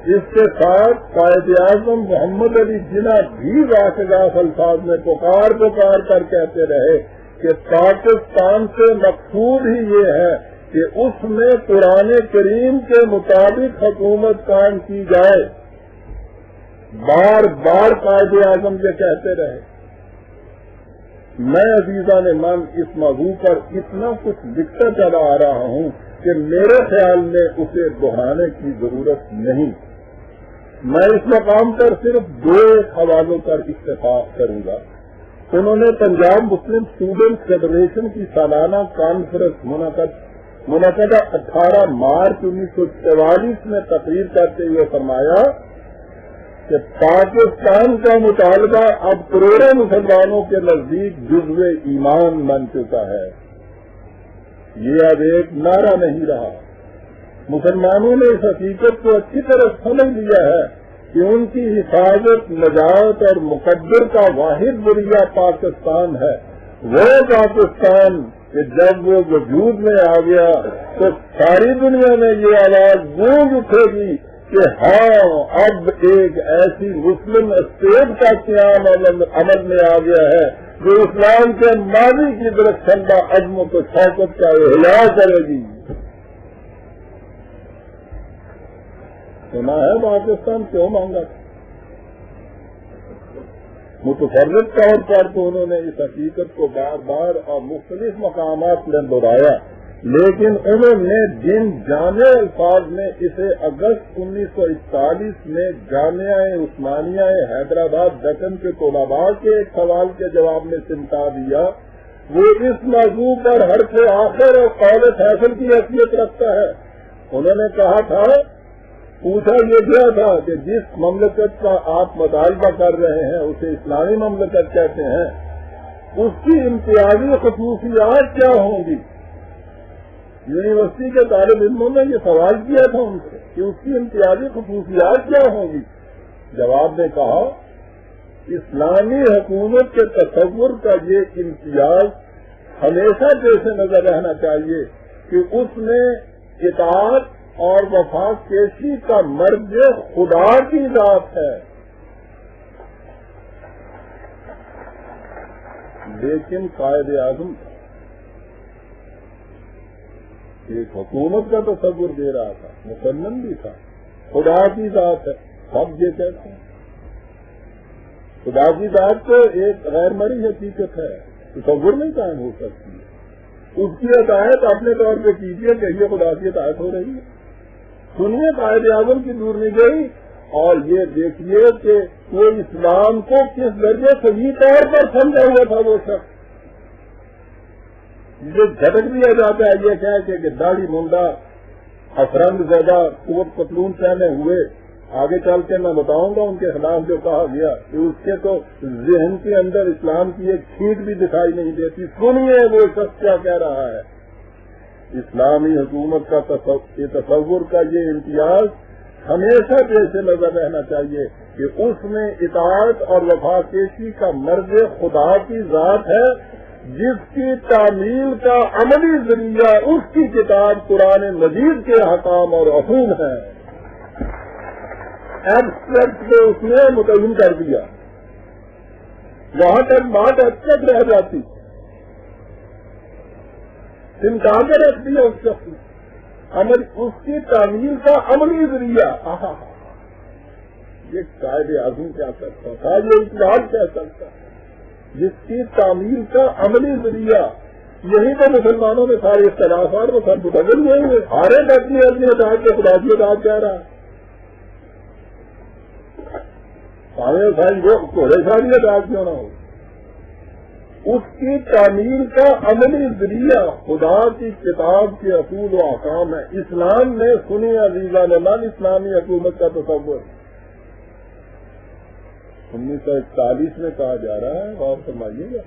اس کے ساتھ قائد اعظم محمد علی جناح بھی واقعات الفاظ میں پکار کر کہتے رہے کہ پاکستان سے مقصود ہی یہ ہے کہ اس میں قرآن کریم کے مطابق حکومت قائم کی جائے. بار بار قائد اعظم یہ کہتے رہے. میں عزیزان من اس موضوع پر اتنا کچھ لکھتا چلا آ رہا ہوں کہ میرے خیال میں اسے دہرانے کی ضرورت نہیں. میں اس مقام پر صرف 2 حوالوں پر اتفاق کروں گا. انہوں نے پنجاب مسلم اسٹوڈنٹ فیڈریشن کی سالانہ کانفرنس منعقدہ 18 مارچ 1944 میں تقریر کرتے ہوئے فرمایا کہ پاکستان کا مطالبہ اب کروڑوں مسلمانوں کے نزدیک جزو ایمان بن چکا ہے. یہ اب ایک نعرہ نہیں رہا. مسلمانوں نے اس حقیقت کو اچھی طرح سمجھ لیا ہے کہ ان کی حفاظت، نجات اور مقدر کا واحد ذریعہ پاکستان ہے. وہ پاکستان کہ جب وہ وجود میں آ گیا تو ساری دنیا میں یہ آواز گونج اٹھے گی کہ ہاں اب ایک ایسی مسلم اسٹیٹ کا قیام عمل میں آ گیا ہے جو اسلام کے ماضی کی درخشندہ عزم و شوقت کا احیاء کرے گی. سنا ہے پاکستان کیوں مانگا تھا؟ متفرق طور پر تو انہوں نے اس حقیقت کو بار بار اور مختلف مقامات میں دہرایا، لیکن انہوں نے جن جامع الفاظ میں اسے اگست 1941 میں جامعہ عثمانیہ حیدرآباد دکن کے طلباء کے ایک سوال کے جواب میں سمٹا دیا، وہ اس موضوع پر حرف آخر اور قول فیصل کی حیثیت رکھتا ہے. انہوں نے کہا تھا، پوچھا یہ گیا تھا کہ جس مملکت کا آپ مطالبہ کر رہے ہیں اسے اسلامی مملکت کہتے ہیں، اس کی امتیازی خصوصیات کیا ہوں گی؟ یونیورسٹی کے طالب علموں نے یہ سوال کیا تھا ان سے کہ اس کی امتیازی خصوصیات کیا ہوں گی. جواب میں کہا، اسلامی حکومت کے تصور کا یہ امتیاز ہمیشہ جیسے نظر رہنا چاہیے کہ اس میں اطاعت اور وفا کیشی کا مرج خدا کی ذات ہے. لیکن قائد اعظم ایک حکومت کا تصور دے رہا تھا، مسلم بھی تھا، خدا کی ذات ہے. سب یہ کہتے ہیں خدا کی ذات تو ایک غیر مری حقیقت ہے، تصور نہیں قائم ہو سکتی. اس کی اطاعت اپنے طور پہ کیجیے کہ یہ خدا کی اطاعت ہو رہی ہے. سنیے قائد اعظم کی دور نہیں گئی اور یہ دیکھیے کہ وہ اسلام کو کس درجے صحیح طور پر سمجھا ہوا تھا. وہ شخص جسے جھٹک دیا جاتا ہے یہ کہہ کہ داڑھی منڈا افرنگ زدہ کوٹ پتلون پہنے ہوئے، آگے چل کے میں بتاؤں گا ان کے خلاف جو کہا گیا کہ اس کے تو ذہن کے اندر اسلام کی ایک چھینٹ بھی دکھائی نہیں دیتی. سنیے وہ شخص کیا کہہ رہا ہے. اسلامی حکومت کا تصور کا یہ امتیاز ہمیشہ جیسے نظر رہنا چاہیے کہ اس میں اطاعت اور وفا کیشی کا مرج خدا کی ذات ہے، جس کی تعمیل کا عملی ذریعہ اس کی کتاب قرآن مجید کے احکام اور اصول ہیں. ایبسٹریکٹ کو اس نے متعین کر دیا، وہاں تک بات ایبسٹریکٹ رہ جاتی، سمٹا کے رکھ دیا اس شخص نے. اس کی تعمیل کا عملی ذریعہ یہ قائد اعظم کیا سکتا تھا، یہ اقبال کہہ سکتا، جس کی تعمیل کا عملی ذریعہ. یہی تو مسلمانوں میں سارے اختلافات وہ سب بدل گئے ہیں. ہر ایک اپنی اطاعت کے خدا کی اطاعت کہہ رہا ہے. وہ کوڑے ساری اطاعت کیوں نہ ہو. اس کی تعمیل کا عملی ذریعہ خدا کی کتاب کے اصول و احکام ہے. اسلام میں سنی عزیزان من اسلامی حکومت کا تصور 1941 میں کہا جا رہا ہے، غور فرمائیے گا.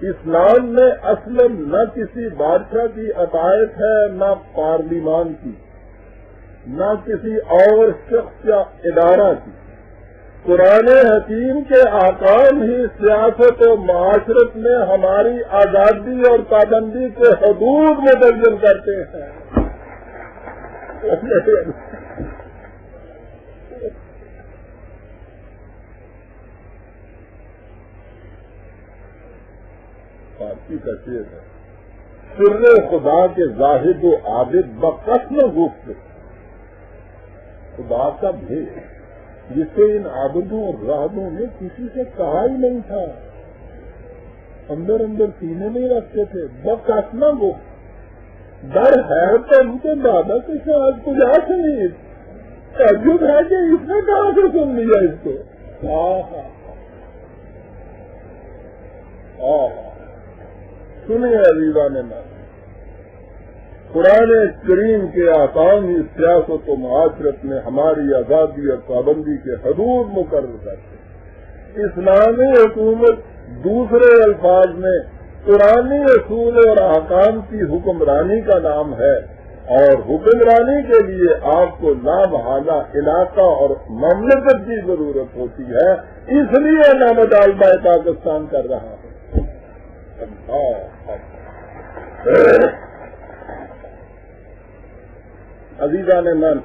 اسلام میں اصل نہ کسی بادشاہ کی اطاعت ہے، نہ پارلیمان کی، نہ کسی اور شخص یا ادارہ کی. قرآن حکیم کے احکام ہی سیاست و معاشرت میں ہماری آزادی اور پابندی کے حدود متعین کرتے ہیں. بستی کا شعر ہے، سر خدا کے زاہد و عابد بقسم گفت، خدا کا بھید جسے ان عابدوں اور راہبوں نے کسی سے کہا ہی نہیں تھا، اندر اندر سینے نہیں رکھتے تھے، بقسم گفت، ڈر ہے تو ان کے دادا کے ساتھ کجا سے نہیں، تعجب ہے کہ اس نے کہاں سے سن لیا اس کو. سنیے عزیزان نے قرآن کریم کے احکام ہی سیاست و معاشرت میں ہماری آزادی اور پابندی کے حدود مقرر کرتے ہیں. اسلامی حکومت دوسرے الفاظ میں قرآنی اصول اور احکام کی حکمرانی کا نام ہے، اور حکمرانی کے لیے آپ کو لامحالہ علاقہ اور مملکت کی ضرورت ہوتی ہے، اس لیے میں مطالبہ پاکستان کر رہا ہوں. عزیزان من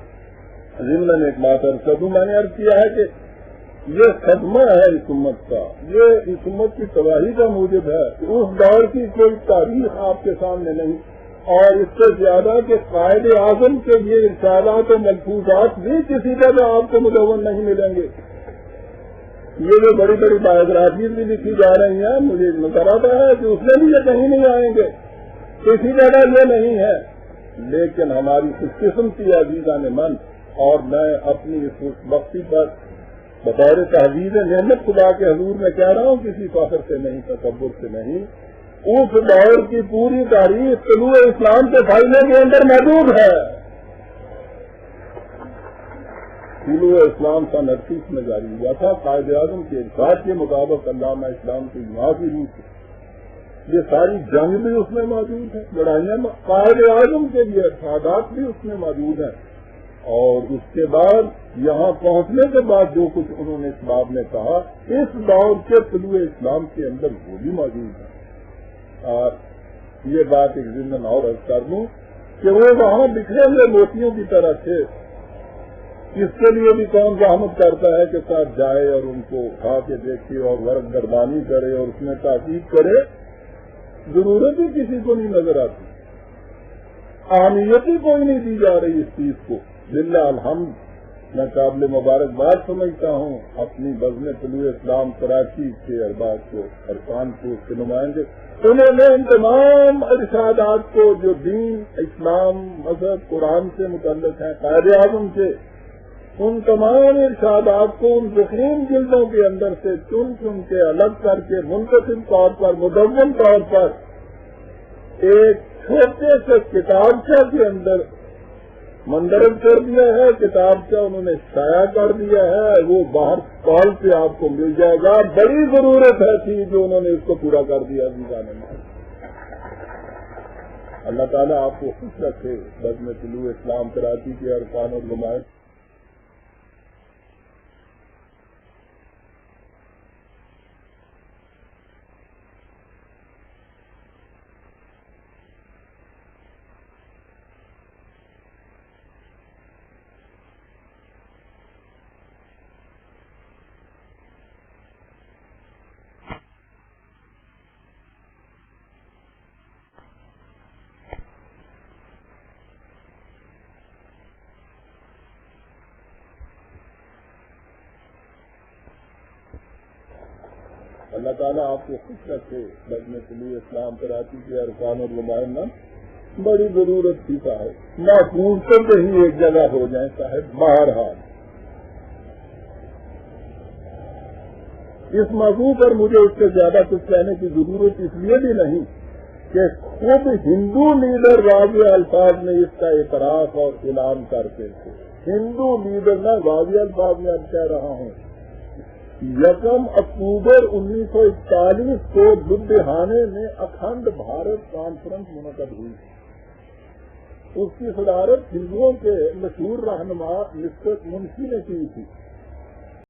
ضمن ایک بات عرض کر دوں، میں نے عرض کیا ہے کہ یہ صدمہ ہے اس امت کا، یہ اس امت کی تباہی کا موجب ہے. اس دور کی کوئی تاریخ آپ کے سامنے نہیں، اور اس سے زیادہ کہ قائد اعظم کے یہ ارشادات و ملفوظات بھی کسی طرح آپ کو مدون نہیں ملیں گے. یہ جو بڑی بڑی بایوگرافیز بھی لکھی جا رہی ہیں، مجھے نظر آتا ہے کہ اس میں بھی یہ کہیں نہیں آئیں گے، کسی جگہ یہ نہیں ہے. لیکن ہماری خوش قسمتی عزیزان من، اور میں اپنی اس خوش بختی پر بطور تحویز نعمت خدا کے حضور میں کہہ رہا ہوں، کسی فخر سے نہیں، تکبر سے نہیں، اس دور کی پوری تاریخ طلوع اسلام کے پھیلنے کے اندر موجود ہے. طلوع اسلام سن 38 میں جاری ہوا تھا، قائد اعظم کے ارشاد کے مطابق علامہ اسلام کی ماں کی روح سے. یہ ساری جنگ بھی اس میں موجود ہے، لڑائیاں قائد اعظم کے لیے ارشادات بھی اس میں موجود ہیں، اور اس کے بعد یہاں پہنچنے کے بعد جو کچھ انہوں نے اس باب میں کہا، اس دور کے طلوع اسلام کے اندر وہ بھی موجود ہے. اور یہ بات ایک ضمن اور عرض کر دوں کہ وہ وہاں بکھرے ہوئے موتیوں کی طرح تھے. اس کے لیے بھی کون زحمت کرتا ہے کہ ساتھ جائے اور ان کو کھا کے دیکھے اور ورق گردانی کرے اور اس میں تحقیق کرے؟ ضرورت ہی کسی کو نہیں نظر آتی، اہمیت ہی کوئی نہیں دی جا رہی اس چیز کو. للہ الحمد میں قابل مبارکباد سمجھتا ہوں اپنی بزم طلوع اسلام کراچی کے ارباب کو، ارکان کو، اس کے نمائندے. انہوں نے ان تمام ارشادات کو جو دین، اسلام، مذہب، قرآن سے متعلق ہیں، قائد اعظم سے، ان تمام ارشادات کو ان ذخیرین جلدوں کے اندر سے چن چن کے الگ کر کے منتظم طور پر، مدون طور پر ایک چھوٹے سے کتابچہ کے اندر مندرج کر دیا ہے. کتابچہ انہوں نے شائع کر دیا ہے، وہ باہر کال سے آپ کو مل جائے گا. بڑی ضرورت ہے تھی جو انہوں نے اس کو پورا کر دیا. اللہ تعالیٰ آپ کو خوش رکھے. بزم طلوع اسلام کراچی کے ارکان اور نمائند اللہ تعالیٰ آپ کو خوش رکھے. بزم طلوع اسلام کراچی کے ارکان اور نمائندہ بڑی ضرورت تھی صاحب. محفوظ کر کہیں ایک جگہ ہو جائیں صاحب. بہرحال اس موضوع پر مجھے اس سے زیادہ کچھ کہنے کی ضرورت اس لیے بھی نہیں کہ خود ہندو لیڈر واضح الفاظ میں اس کا اعتراف اور اعلان کرتے تھے. ہندو لیڈر میں واضح الفاظ میں اب کہہ رہا ہوں. 1 اکتوبر 1941 کو لدھیانے میں اکھنڈ بھارت کانفرنس منعقد ہوئی. اس کی صدارت ہندوؤں کے مشہور رہنما مسٹر منشی نے کی تھی.